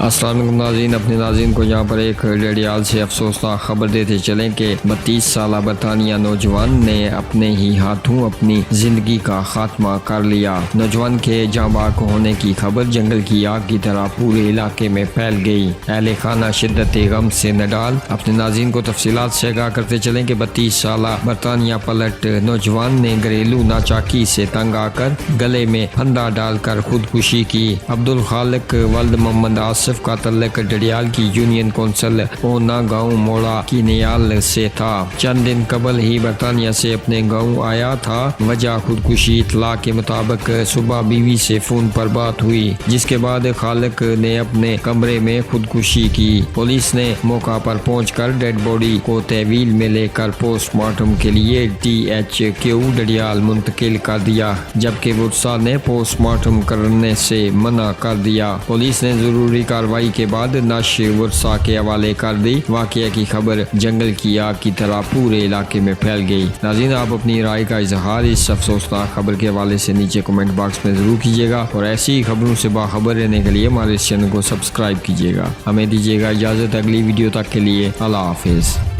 السلام علیکم ناظرین، اپنے ناظرین کو یہاں پر ایک ڈیڑیال سے افسوسناک خبر دیتے چلیں کہ 32 سالہ برطانیہ نوجوان نے اپنے ہی ہاتھوں اپنی زندگی کا خاتمہ کر لیا۔ نوجوان کے جاں باک ہونے کی خبر جنگل کی آگ کی طرح پورے علاقے میں پھیل گئی۔ اہل خانہ شدت غم سے نڈال۔ اپنے ناظرین کو تفصیلات سے آگاہ کرتے چلیں کہ 32 سالہ برطانیہ پلٹ نوجوان نے گھریلو ناچاکی سے تنگ آ کر گلے میں پھندا ڈال کر خودکشی کی۔ عبدالخالق ولد محمد آصف کا تعلق ڈڈیال کی یونین کونسل اونا گاؤں موڑا کی نیال سے تھا۔ چند دن قبل ہی برطانیہ سے اپنے گاؤں آیا تھا۔ وجہ خودکشی۔ اطلاع کے مطابق صبح بیوی سے فون پر بات ہوئی، جس کے بعد خالق نے اپنے کمرے میں خودکشی کی۔ پولیس نے موقع پر پہنچ کر ڈیڈ باڈی کو تحویل میں لے کر پوسٹ مارٹم کے لیے THQ ڈڈیال منتقل کر دیا، جبکہ ورثاء نے پوسٹ مارٹم کرنے سے منع کر دیا۔ پولیس نے ضروری کارروائی کے بعد نعش ورثاء کے حوالے کر دی۔ واقعہ کی خبر جنگل کی آگ کی طرح پورے علاقے میں پھیل گئی۔ ناظرین، آپ اپنی رائے کا اظہار اس افسوسناک خبر کے حوالے سے نیچے کمنٹ باکس میں ضرور کیجیے گا، اور ایسی ہی خبروں سے باخبر رہنے کے لیے ہمارے اس چینل کو سبسکرائب کیجیے گا۔ ہمیں دیجیے گا اجازت، اگلی ویڈیو تک کے لیے اللہ حافظ۔